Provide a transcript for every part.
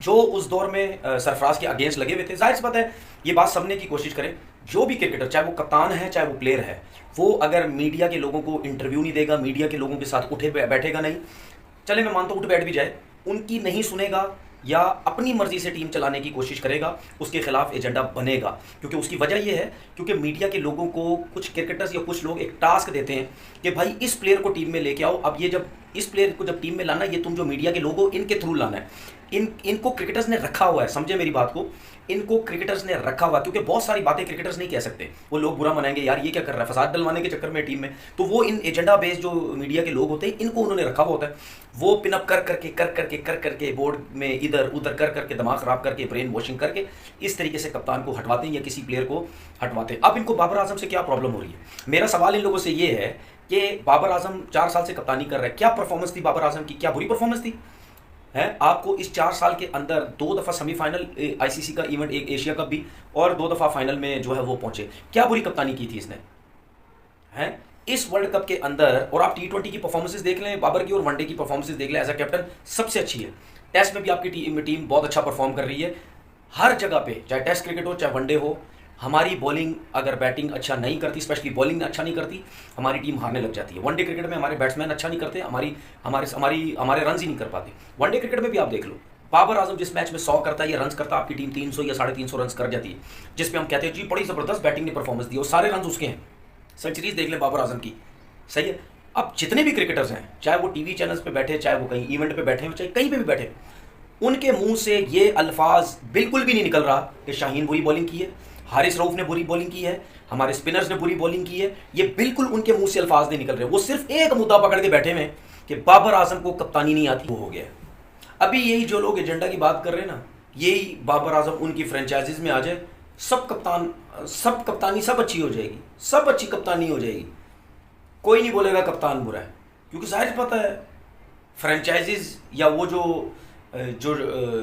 जो उस दौर में सरफराज के अगेंस्ट लगे हुए थे। जाहिर सी बात है, ये बात समझने की कोशिश करें, जो भी क्रिकेटर, चाहे वो कप्तान है चाहे वो प्लेयर है, वो अगर मीडिया के लोगों को इंटरव्यू नहीं देगा, मीडिया के लोगों के साथ उठे बैठेगा नहीं, चले मैं मानता हूँ उठ बैठ भी जाए, उनकी नहीं सुनेगा या अपनी मर्जी से टीम चलाने की कोशिश करेगा, उसके खिलाफ एजेंडा बनेगा। क्योंकि उसकी वजह यह है, क्योंकि मीडिया के लोगों को कुछ क्रिकेटर्स या कुछ लोग एक टास्क देते हैं कि भाई इस प्लेयर को टीम में लेके आओ। अब ये जब इस प्लेयर को जब टीम में लाना, ये तुम जो मीडिया के लोग हो इनके थ्रू लाना है। इनको क्रिकेटर्स ने रखा हुआ है, समझे मेरी बात को, इनको क्रिकेटर्स ने रखा हुआ, क्योंकि बहुत सारी बातें क्रिकेटर्स नहीं कह सकते, वो लोग बुरा मनाएंगे, यार ये क्या कर रहा है, फसाद डलवाने के चक्कर में टीम में। तो वो इन एजेंडा बेस्ड जो मीडिया के लोग होते हैं, इनको उन्होंने रखा हुआ होता है। वो पिनअप कर करके बोर्ड में इधर उधर कर करके, दिमाग खराब करके, ब्रेन वॉशिंग करके इस तरीके से कप्तान को हटवाते हैं या किसी प्लेयर को हटवाते हैं। अब इनको बाबर आजम से क्या प्रॉब्लम हो रही है? मेरा सवाल इन लोगों से ये है कि बाबर आजम 4 साल से कप्तानी कर रहे हैं, क्या परफॉर्मेंस थी बाबर आजम की? क्या बुरी परफॉर्मेंस थी? है आपको इस 4 साल के अंदर 2 दफ़ा सेमीफाइनल आईसीसी का इवेंट, एक एशिया कप भी, और 2 दफ़ा फाइनल में जो है वो पहुंचे। क्या बुरी कप्तानी की थी इसने? है इस वर्ल्ड कप के अंदर, और आप टी20 की परफॉर्मेंसेस देख लें बाबर की और वनडे की परफॉर्मेंसेस देख लें, एज अ कैप्टन सबसे अच्छी है। टेस्ट में भी आपकी टीम बहुत अच्छा परफॉर्म कर रही है। हर जगह पे, चाहे टेस्ट क्रिकेट हो चाहे वनडे हो, हमारी बॉलिंग अगर बैटिंग अच्छा नहीं करती, स्पेशली बॉलिंग अच्छा नहीं करती, हमारी टीम हारने लग जाती है। वनडे क्रिकेट में हमारे बैट्समैन अच्छा नहीं करते, हमारे रन ही नहीं कर पाते। वनडे क्रिकेट में भी आप देख लो, बाबर आजम जिस मैच में 100 करता है या रन करता है, आपकी टीम 300 या 350 रन कर जाती है, जिसपे हम कहते हैं जी बड़ी जबरदस्त बैटिंग ने परफॉर्मेंस दी, और सारे रन उसके हैं। सेंचुरीज देख लें बाबर आजम की, सही है। अब जितने भी क्रिकेटर्स हैं, चाहे वो टीवी चैनल्स पे बैठे, चाहे वो कहीं इवेंट पे बैठे, चाहे कहीं पे भी बैठे, उनके मुंह से ये अल्फाज बिल्कुल भी नहीं निकल रहा कि शाहीन बुरी बॉलिंग की है, हारिस रऊफ ने बुरी बॉलिंग की है, हमारे स्पिनर्स ने बुरी बॉलिंग की है। ये बिल्कुल उनके मुंह से अल्फाज नहीं निकल रहे। वो सिर्फ एक मुद्दा पकड़ के बैठे हुए कि बाबर आजम को कप्तानी नहीं आती, वो हो गया। अभी यही जो लोग एजेंडा की बात कर रहे हैं ना, यही बाबर आजम उनकी फ्रेंचाइजीज में आ जाए, सब कप्तानी सब अच्छी हो जाएगी, सब अच्छी कप्तानी हो जाएगी, कोई नहीं बोलेगा कप्तान बुरा है। क्योंकि जाहिर पता है, फ्रेंचाइजीज या वो जो जो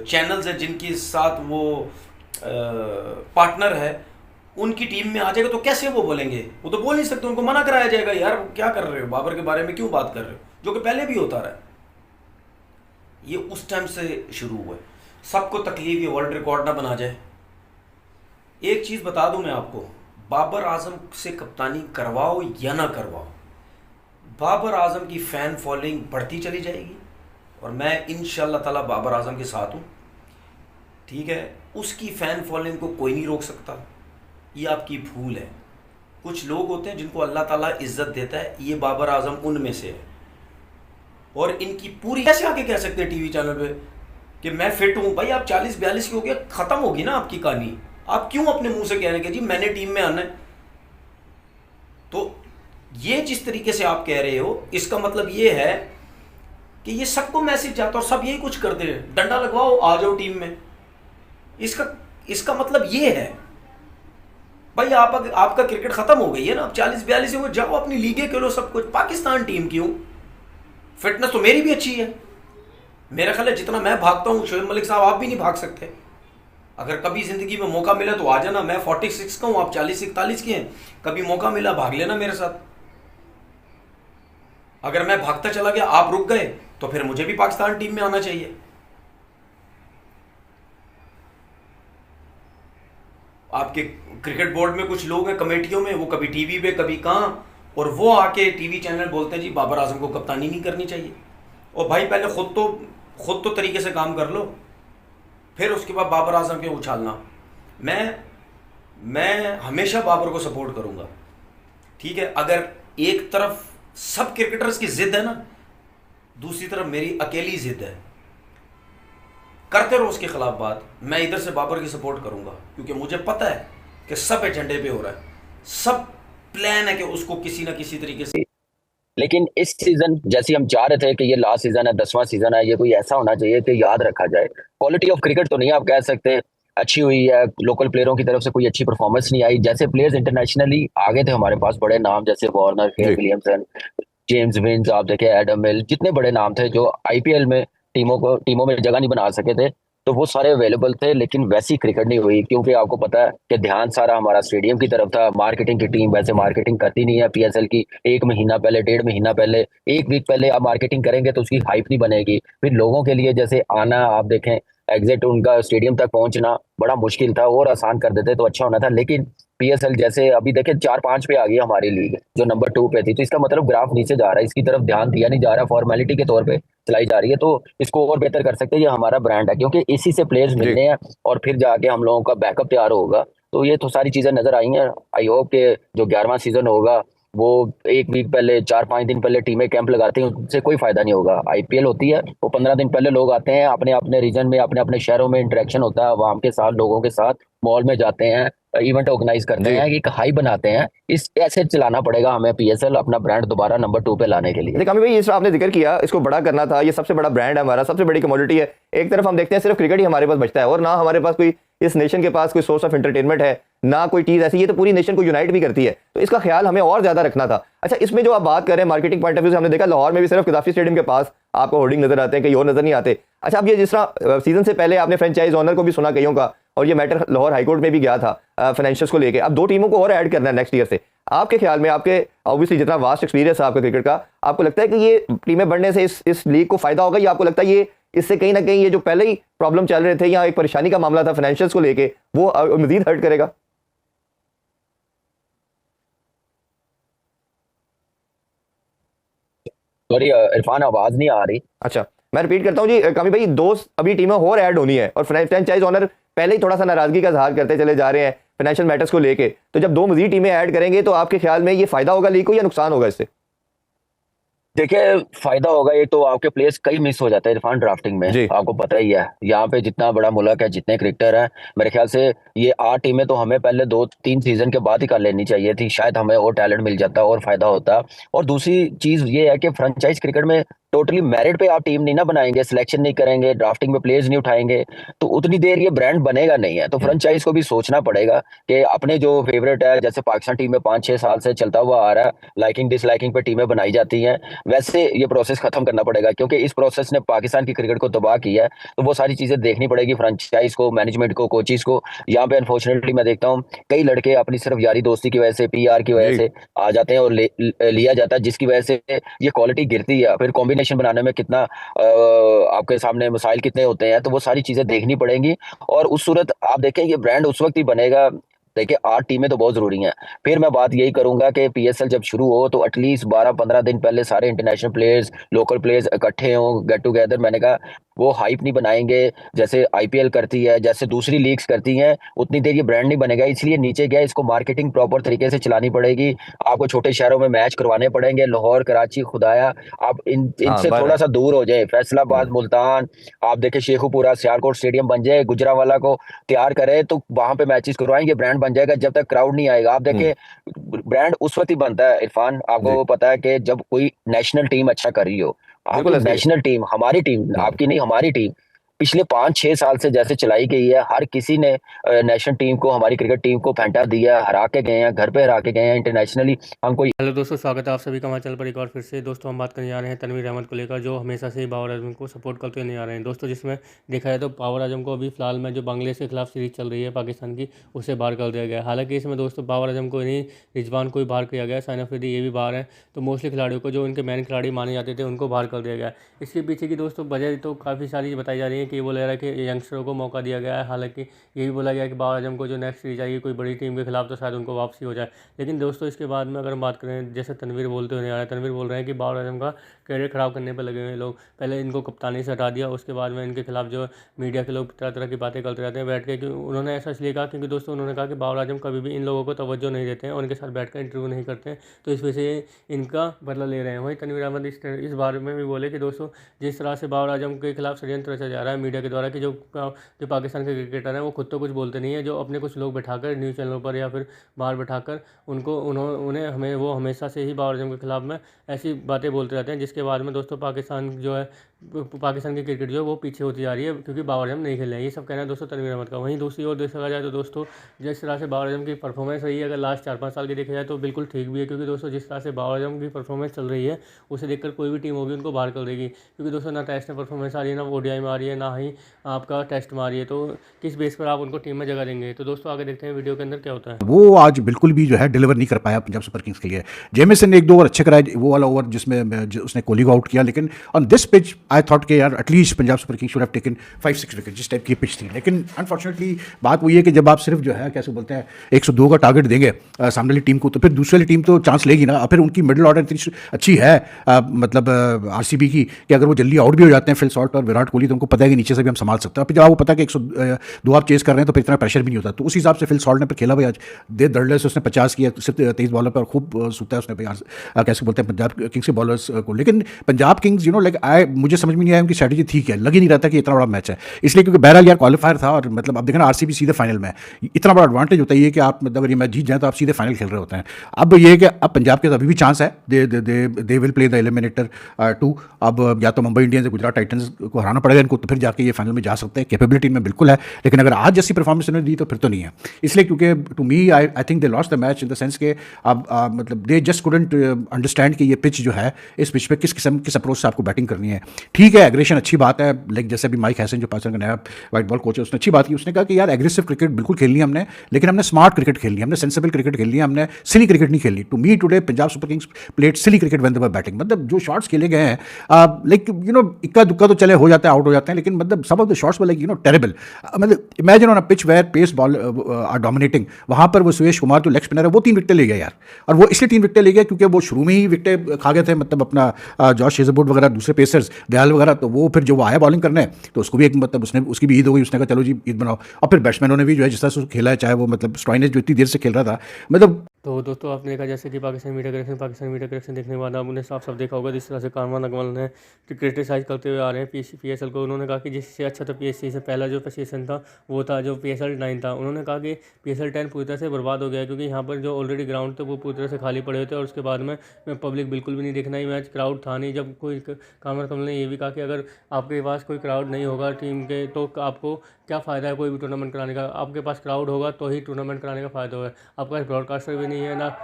चैनल्स हैं जिनके साथ वो पार्टनर है, उनकी टीम में आ जाएगा तो कैसे वो बोलेंगे? वो तो बोल नहीं सकते, उनको मना कराया जाएगा, यार क्या कर रहे हो, बाबर के बारे में क्यों बात कर रहे हो, जो कि पहले भी होता रहा है। ये उस टाइम से शुरू हुआ है। सबको तकलीफ ये वर्ल्ड रिकॉर्ड ना बना जाए। एक चीज़ बता दूं मैं आपको, बाबर आजम से कप्तानी करवाओ या ना करवाओ, बाबर आजम की फ़ैन फॉलोइंग बढ़ती चली जाएगी, और मैं इंशाल्लाह ताला बाबर आजम के साथ हूँ, ठीक है। उसकी फ़ैन फॉलोइंग को कोई नहीं रोक सकता, ये आपकी भूल है। कुछ लोग होते हैं जिनको अल्लाह ताला इज्जत देता है, ये बाबर आजम उनमें से है। और इनकी पूरी, कैसे आके कह सकते हैं टीवी चैनल पे कि मैं फिट हूँ? भाई आप 40-42 के हो गया, ख़त्म होगी ना आपकी कहानी। आप क्यों अपने मुंह से कह रहे हैं कि जी मैंने टीम में आना है? तो ये जिस तरीके से आप कह रहे हो, इसका मतलब ये है कि ये सबको मैसेज जाता है और सब यही कुछ करते हैं, डंडा लगवाओ आ जाओ टीम में। इसका इसका मतलब ये है भाई आपका क्रिकेट खत्म हो गई है ना, अब 40-42 हो, जाओ अपनी लीगें खेलो, सब कुछ। पाकिस्तान टीम की हूँ, फिटनेस तो मेरी भी अच्छी है, मेरा ख्याल है जितना मैं भागता हूँ शोएब मलिक साहब आप भी नहीं भाग सकते। अगर कभी जिंदगी में मौका मिला तो आ जाना, मैं 46 का हूँ, आप 40-41 के हैं, कभी मौका मिला भाग लेना मेरे साथ। अगर मैं भागता चला गया, आप रुक गए, तो फिर मुझे भी पाकिस्तान टीम में आना चाहिए। आपके क्रिकेट बोर्ड में कुछ लोग हैं कमेटियों में, वो कभी टीवी पे कभी कहाँ, और वो आके टीवी चैनल बोलते हैं जी बाबर आजम को कप्तानी नहीं करनी चाहिए। और भाई पहले खुद तो तरीके से काम कर लो, फिर उसके बाद बाबर आजम के उछालना। मैं मैं हमेशा बाबर को सपोर्ट करूंगा, ठीक है। अगर एक तरफ सब क्रिकेटर्स की जिद है ना, दूसरी तरफ मेरी अकेली जिद है, करते रहो उसके खिलाफ बात, मैं इधर से बाबर की सपोर्ट करूंगा, क्योंकि मुझे पता है कि सब एजेंडे पे हो रहा है, सब प्लान है कि उसको किसी ना किसी तरीके से। लेकिन इस सीजन जैसे हम चाह रहे थे कि ये लास्ट सीजन है, 10वां सीजन है, ये कोई ऐसा होना चाहिए कि याद रखा जाए। क्वालिटी ऑफ क्रिकेट तो नहीं आप कह सकते अच्छी हुई है, लोकल प्लेयरों की तरफ से कोई अच्छी परफॉर्मेंस नहीं आई। जैसे प्लेयर्स इंटरनेशनली आगे थे हमारे पास बड़े नाम, जैसे वार्नर, केन जी। विलियमसन, जेम्स विंस, आप देखे एडम मिल, जितने बड़े नाम थे जो आईपीएल में टीमों में जगह नहीं बना सके थे, तो वो सारे अवेलेबल थे। लेकिन वैसी क्रिकेट नहीं हुई, क्योंकि आपको पता है कि ध्यान सारा हमारा स्टेडियम की तरफ था। मार्केटिंग की टीम वैसे मार्केटिंग करती नहीं है पीएसएल की। 1 महीना पहले, 1.5 महीना पहले, 1 वीक पहले आप मार्केटिंग करेंगे तो उसकी हाइप नहीं बनेगी। फिर लोगों के लिए जैसे आना, आप देखें एग्जिट उनका स्टेडियम तक पहुंचना बड़ा मुश्किल था, और आसान कर देते तो अच्छा होना था। लेकिन पीएसएल जैसे अभी देखे 4-5 पे आ गई हमारी लीग, जो नंबर 2 पे थी, तो इसका मतलब ग्राफ नीचे जा रहा है, इसकी तरफ ध्यान दिया नहीं जा रहा, फॉर्मेलिटी के तौर पे चलाई जा रही है। तो इसको और बेहतर कर सकते हैं, ये हमारा ब्रांड है, क्योंकि इसी से प्लेयर्स जी। मिलने हैं और फिर जाके हम लोगों का बैकअप तैयार होगा। तो ये तो सारी चीजें नजर आई हैं। आई होप के जो 11वां सीजन होगा वो 1 वीक पहले, 4-5 दिन पहले टीमें कैंप लगाती हैं, उससे कोई फायदा नहीं होगा। आईपीएल होती है, वो 15 दिन पहले लोग आते हैं, अपने अपने रीजन में, अपने अपने शहरों में इंटरेक्शन होता है, वहां के साथ लोगों के साथ मॉल में जाते हैं, इवेंट ऑर्गेनाइज करते जी। हैं, एक हाई बनाते हैं। इस ऐसे चलाना पड़ेगा हमें पीएसएल, अपना ब्रांड दोबारा नंबर 2 पे लाने के लिए। देखिए कामी भाई, इस आपने जिक्र किया, इसको बड़ा करना था, ये सबसे बड़ा ब्रांड है हमारा, सबसे बड़ी कमोडिटी है। एक तरफ हम देखते हैं सिर्फ क्रिकेट ही हमारे पास बचता है, और ना हमारे पास कोई इस नेशन के पास कोई सोर्स ऑफ एंटरटेनमेंट है, ना कोई चीज़ ऐसी, ये तो पूरी नेशन को यूनाइट भी करती है, तो इसका ख्याल हमें और ज़्यादा रखना था। अच्छा, इसमें जो आप बात कर रहे हैं मार्केटिंग पॉइंट ऑफ व्यू से, हमने देखा लाहौर में भी सिर्फ कदाफी स्टेडियम के पास आपको होर्डिंग नजर आते हैं, कहीं और नजर नहीं आते। अच्छा, अब ये जिस तरह सीजन से पहले आपने फ्रेंचाइज ओनर को भी सुना कईयों का, और ये मैटर लाहौर हाईकोर्ट में भी गया था फाइनेंशियल्स को लेके, अब 2 टीमों को और ऐड करना है नेक्स्ट ईयर से। आपके ख्याल में, आपके ऑब्वियसली जितना वास्ट एक्सपीरियंस है आपका क्रिकेट का, आपको लगता है कि ये टीमें बढ़ने से इस लीग को फायदा होगा, या आपको लगता है ये इससे कहीं ना कहीं ये जो पहले ही प्रॉब्लम चल रहे थे या एक परेशानी का मामला था फाइनेंशियल्स को लेके, वो मजीद हर्ट करेगा? सॉरी इरफान, आवाज नहीं आ रही। अच्छा, मैं रिपीट करता हूँ जी कामी भाई, 2 अभी टीमें और ऐड होनी है, और फ्रेंचाइज ओनर पहले ही थोड़ा सा नाराजगी का इजहार करते चले जा रहे हैं फाइनेंशियल मैटर्स को लेके, तो जब 2 मजीद टीमें ऐड करेंगे तो आपके ख्याल में ये फायदा होगा लीग को या नुकसान होगा इससे? देखिए, फायदा होगा। एक तो आपके प्लेयर्स कई मिस हो जाते हैं इरफान ड्राफ्टिंग में, जी। आपको पता ही है। यहाँ पे जितना बड़ा मुल्क है, जितने क्रिकेटर हैं, मेरे ख्याल से ये 8 टीमें तो हमें पहले 2-3 सीजन के बाद ही कर लेनी चाहिए थी, शायद हमें और टैलेंट मिल जाता और फायदा होता। और दूसरी चीज ये है कि फ्रेंचाइज क्रिकेट में टोटली मेरिट पे आप टीम नहीं ना बनाएंगे, सिलेक्शन नहीं करेंगे, ड्राफ्टिंग में प्लेयर्स नहीं उठाएंगे, तो उतनी देर ये ब्रांड बनेगा नहीं है। तो फ्रेंचाइज को भी सोचना पड़ेगा कि अपने जो फेवरेट है, जैसे पाकिस्तान टीम में 5-6 साल से चलता हुआ आ रहा है, लाइकिंग डिसलाइकिंग पे टीमें बनाई जाती हैं, वैसे ये प्रोसेस खत्म करना पड़ेगा, क्योंकि इस प्रोसेस ने पाकिस्तान की क्रिकेट को तबाह किया है। तो वो सारी चीजें देखनी पड़ेगी फ्रेंचाइज को, मैनेजमेंट को, कोचिज को। यहाँ पे अनफॉर्चुनेटली मैं देखता हूँ कई लड़के अपनी सिर्फ यारी दोस्ती की वजह से, पीआर की वजह जी। से आ जाते हैं और लिया जाता है, जिसकी वजह से ये क्वालिटी गिरती है। फिर कॉम्बिनेशन बनाने में कितना आपके सामने मसाइल कितने होते हैं, तो वो सारी चीजें देखनी पड़ेंगी। और उस सूरत आप देखें, ये ब्रांड उस वक्त ही बनेगा। देखिए, 8 टीमें तो बहुत जरूरी हैं। फिर मैं बात यही करूंगा कि पीएसएल जब शुरू हो तो एटलीस्ट 12-15 दिन पहले सारे इंटरनेशनल प्लेयर्स, लोकल प्लेयर्स इकट्ठे हों, गेट टुगेदर। मैंने कहा वो हाइप नहीं बनाएंगे जैसे आईपीएल करती है, जैसे दूसरी लीग्स करती हैं, उतनी देर ये ब्रांड नहीं बनेगा। इसलिए नीचे गया, इसको मार्केटिंग प्रॉपर तरीके से चलानी पड़ेगी। आपको छोटे शहरों में मैच करवाने पड़ेंगे, लाहौर, कराची, खुदाया। आप हाँ, इनसे थोड़ा सा दूर हो जाए, फैसलाबाद, मुल्तान, आप देखें शेखुपुरा, सियालकोट स्टेडियम बन जाए, गुजरावाला को तैयार करें, तो वहां पे मैचेस करवाएंगे, ब्रांड बन जाएगा। जब तक क्राउड नहीं आएगा, आप देखें ब्रांड उस वक्त ही बनता है इरफान। आपको पता है कि जब कोई नेशनल टीम अच्छा कर रही हो, बिल्कुल आपकी ऐसे ही नेशनल टीम, हमारी टीम, आपकी नहीं, हमारी टीम पिछले 5-6 साल से जैसे चलाई गई है, हर किसी ने नेशनल टीम को, हमारी क्रिकेट टीम को फेंटा दिया, हरा के गए हैं, घर पे हरा के गए हैं। इंटरनेशनली हम कोई। हेलो दोस्तों, स्वागत है आप सभी का हमारे चैनल पर एक बार फिर से। दोस्तों, हम बात करने जा रहे हैं तनवीर अहमद को लेकर, जो हमेशा से ही बाबर आजम को सपोर्ट करते हुए नहीं आ रहे हैं। दोस्तों, जिसमें देखा जाए तो बाबर आजम को अभी फिलहाल में जो बांग्लादेश के खिलाफ सीरीज चल रही है पाकिस्तान की, उससे बाहर कर दिया गया है। हालांकि इसमें दोस्तों बाबर आजम को नहीं, रिजवान को भी बाहर किया गया है, साइन अफरीदी ये भी बाहर है। तो मोस्टली खिलाड़ियों को, जो उनके मेन खिलाड़ी माने जाते थे, उनको बाहर कर दिया गया है। इसके पीछे की दोस्तों वजह तो काफ़ी सारी बताई जा रही है कि वो ले रहा है कि यंगस्टरों को मौका दिया गया है। हालांकि ये भी बोला गया है कि बाबर आजम को जो नेक्स्ट सीरीज आएगी कोई बड़ी टीम के खिलाफ, तो शायद उनको वापसी हो जाए। लेकिन दोस्तों, इसके बाद में अगर हम बात करें, जैसे तनवीर बोलते हुए आ रहा है, तनवीर बोल रहे हैं कि बाबर आजम का कैरियर ख़राब करने पर लगे हुए लोग। पहले इनको कप्तानी से हटा दिया, उसके बाद में इनके खिलाफ जो मीडिया के लोग तरह तरह की बातें करते रहते हैं बैठ के, कि उन्होंने ऐसा इसलिए कहा क्योंकि दोस्तों उन्होंने कहा कि बाबर आजम कभी भी इन लोगों को तवज्जो नहीं देते हैं और उनके साथ बैठ कर इंटरव्यू नहीं करते हैं, तो इस वजह से इनका बदला ले रहे हैं। वहीं तनवीर अहमद इस बारे में भी बोले कि दोस्तों, जिस तरह से बाबर आजम के खिलाफ षड्यंत्र रचा जा रहा है मीडिया के द्वारा, कि जो पाकिस्तान के क्रिकेटर हैं वो खुद तो कुछ बोलते नहीं है, जो अपने कुछ लोग बैठाकर न्यूज़ चैनलों पर या फिर बाहर बैठाकर उन्हें हमें वो हमेशा से ही बाबर आजम के खिलाफ में ऐसी बातें बोलते रहते हैं, जिसके बाद में दोस्तों पाकिस्तान जो है, पाकिस्तान की क्रिकेट जो है वो पीछे होती जा रही है, क्योंकि बाबर आजम नहीं खेल रहे हैं। ये सब कहना है दोस्तों तनवीर अहमद का। वहीं दूसरी ओर देखा जाए तो दोस्तों, जिस तरह से बाबर आजम की परफॉर्मेंस रही है, अगर लास्ट 4-5 साल की देखा जाए तो बिल्कुल ठीक भी है, क्योंकि दोस्तों जिस तरह से बाबर आजम की परफॉर्मेंस चल रही है, उसे देखकर कोई भी टीम होगी उनको बाहर कर देगी। क्योंकि दोस्तों ना टेस्ट में परफॉर्मेंस आ रही है, ना ओडीआई में आ रही है, ना ही आपका टेस्ट में आ रही है, तो किस बेस पर आप उनको टीम में जगह देंगे। तो दोस्तों, आगे देखते हैं वीडियो के अंदर क्या होता है। वो आज बिल्कुल भी जो है डिलीवर नहीं कर पाया पंजाब सुपर किंग्स के लिए। जेमिसन ने 1-2 ओवर अच्छे कराए, वो वाला ओवर जिसमें उसने कोहली को आउट किया, लेकिन on this pitch I thought कि यार at least Punjab super Kings should have taken 5-6 wicket, जिस टाइप की पिच थी। लेकिन अनफॉर्चुनेटली बात वही है कि जब आप सिर्फ जो है कैसे बोलते हैं 102 का टारगेट देंगे सामने वाली टीम को, तो फिर दूसरी वाली टीम तो चांस लेगी ना। फिर उनकी मिडिल ऑर्डर इतनी अच्छी है मतलब आरसीबी की, कि अगर वो जल्दी आउट भी हो जाते हैं फिल सॉल्ट और विराट कोहली, तो उनको पता है कि नीचे से भी हम संभाल सकते हैं। फिर जब आपको पता है कि 102 आप चेस कर रहे हैं तो फिर इतना प्रेशर भी नहीं होता। तो उस हिसाब से फिल सॉल्ट ने फिर खेला भाई आज दे दर्डले से, उसने 50 किया सिर्फ 23 बॉलर पर, खूब सूता है उसने भाई कैसे बोलते हैं पंजाब किंग्स के बॉलर्स को। लेकिन पंजाब किंग्स लाइक मुझे समझ में नहीं आया उनकी स्ट्रेटजी थी क्या, लग ही नहीं रहा था कि इतना बड़ा मैच है। इसलिए क्योंकि बहरहाल यार क्वालिफायर था, और मतलब अब देखना आरसीबी सीधे फाइनल में है, इतना बड़ा एडवांटेज होता है कि आप मतलब अगर ये मैच जीत जाए तो आप सीधे फाइनल खेल रहे होते हैं। अब ये है कि अब पंजाब के अभी भी चांस है, they will play the eliminator 2। अब या तो मुंबई इंडियंस या गुजरात टाइटंस को हराना पड़ेगा इनको, तो फिर जाके ये फाइनल में जा सकते हैं। कैपेबिलिटी में बिल्कुल है, लेकिन अगर आज जैसी परफॉर्मेंस उन्होंने दी तो फिर तो नहीं है। इसलिए क्योंकि to me I think they lost the match in the sense के अब मतलब दे जस्ट कुडंट अंडरस्टैंड कि ये पिच जो है, इस पिच पे किस किस्म किस अप्रोच से आपको बैटिंग करनी है। ठीक है, एग्रेशन अच्छी बात है, लाइक जैसे अभी माइक हैसन जो पाकिस्तान का नया वाइट बॉल कोच है, उसने अच्छी बात की। उसने कहा कि यार एग्रेसिव क्रिकेट बिल्कुल खेलनी है हमने, लेकिन हमने स्मार्ट क्रिकेट खेलनी है, हमने सेंसिबल क्रिकेट खेलनी है, हमने सिली क्रिकेट नहीं खेलनी। To me today Punjab super kings played silly cricket when they were batting. मतलब जो शॉट्स खेले गए हैं लाइक इक्का दुक्का तो चले हो जाता है, आउट हो जाते हैं, लेकिन मतलब some of the shots were like terrible. मतलब imagine on a pitch where pace ball are dominating, वहां पर वो सुरेश कुमार जो लेग स्पिनर है वो 3 विकेट ले गया यार। और वो इसलिए 3 विकेट ले गया क्योंकि वो शुरू में ही विकेट खा गए थे, मतलब अपना जॉश हेजलवुड वगैरह दूसरे पेसर्स दयाल वगैरह। तो वो फिर जो वो आया बॉलिंग करने, तो उसको भी एक मतलब उसने उसकी भी ईद हो गई, उसने कहा चलो जी ईद बनाओ। और फिर बैट्समैनों ने भी जो है जिस तरह से खेला है, चाहे वो मतलब स्टॉइनिस जो इतनी देर से खेल रहा था, मतलब तो दोस्तों आपने देखा जैसे कि पाकिस्तान मीडिया करेक्शन देखने के बाद आपने साफ देखा होगा जिस तरह से कामरान अकमल ने क्रिटिसाइज करते हुए आ रहे हैं पीएसएल को। उन्होंने कहा कि जिससे अच्छा था पीएससी से पहला जो सीजन था वो था जो PSL 9 था। उन्होंने कहा कि PSL 10 पूरी तरह से बर्बाद हो गया है, क्योंकि यहाँ पर जो ऑलरेडी ग्राउंड थे वो पूरी तरह से खाली पड़े हुए थे, और उसके बाद में पब्लिक बिल्कुल भी नहीं देखना ही मैच, क्राउड था नहीं। जब कोई कामरान अकमल ने ये भी कहा कि अगर आपके पास कोई क्राउड नहीं होगा टीम के, तो आपको क्या फ़ायदा है कोई भी टूर्नामेंट कराने का। आपके पास क्राउड होगा तो ही टूर्नामेंट कराने का फ़ायदा होगा, आपके पास ब्रॉडकास्टर भी नहीं है ना।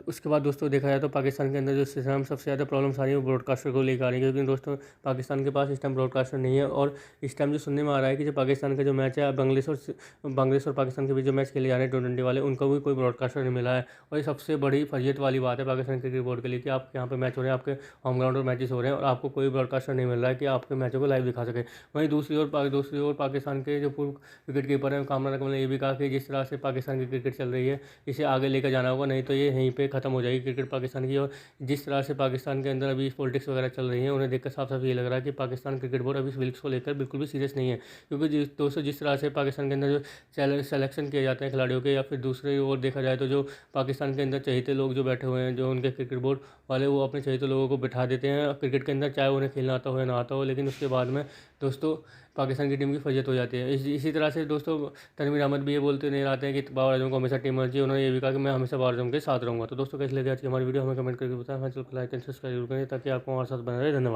उसके बाद दोस्तों देखा जाए तो पाकिस्तान के अंदर जो सिस्टम सबसे ज़्यादा प्रॉब्लम आ रही है वो ब्रॉडकास्टर को लेकर आ रही है, क्योंकि दोस्तों पाकिस्तान के पास इस टाइम ब्रॉडकास्टर नहीं है। और इस टाइम जो सुनने में आ रहा है कि जो पाकिस्तान का जो मैच है बांग्लादेश और पाकिस्तान के बीच जो मैच खेले जा रहे हैं T20 वाले, उनको भी कोई ब्रॉडकास्टर नहीं मिला है। और ये सबसे बड़ी फजीयत वाली बात है पाकिस्तान क्रिकेट बोर्ड के लिए कि आपके यहाँ पे मैच हो रहे हैं, आपके होम ग्राउंड पर मैचेस हो रहे हैं, और आपको कोई ब्रॉडकास्टर नहीं मिल रहा है कि आपके मैचों को लाइव दिखा सके। वहीं दूसरी ओर पाकिस्तान के जो पूर्व विकेट कीपर हैं कामरान अकमल ने ये भी कहा कि जिस तरह से पाकिस्तान की क्रिकेट चल रही है इसे आगे लेकर जाना होगा, नहीं तो ये यहीं पे ख़त्म हो जाएगी क्रिकेट पाकिस्तान की। और जिस तरह से पाकिस्तान के अंदर अभी पॉलिटिक्स वगैरह चल रही है, उन्हें देखकर साफ साफ ये लग रहा है कि पाकिस्तान क्रिकेट बोर्ड अभी इस विलिक्स को लेकर बिल्कुल भी सीरियस नहीं है। क्योंकि दोस्तों जिस तरह से पाकिस्तान के अंदर जो सेलेक्शन किए जाते हैं खिलाड़ियों के, या फिर दूसरी ओर देखा जाए तो जो पाकिस्तान के अंदर चहेते लोग जो बैठे हुए हैं, जो उनके क्रिकेट बोर्ड वाले, वो अपने चहेते लोगों को बिठा देते हैं क्रिकेट के अंदर, चाहे उन्हें खेलना आता हो या ना आता हो, लेकिन उसके बाद में दोस्तों पाकिस्तान की टीम की फजीयत हो जाती है। इसी तरह से दोस्तों तनवीर अहमद भी ये बोलते नहीं रहते हैं कि बाबर आजम को हमेशा टीम चाहिए। उन्होंने ये भी कहा कि मैं हमेशा बाबर आजम के साथ रहूँगा। तो दोस्तों कैसे लगे आज की हमारी वीडियो, हमें कमेंट करके बताएं। हाँ चलो लाइक एंड सब्सक्राइब करें ताकि आपको हमारे साथ बना रहे। धन्यवाद।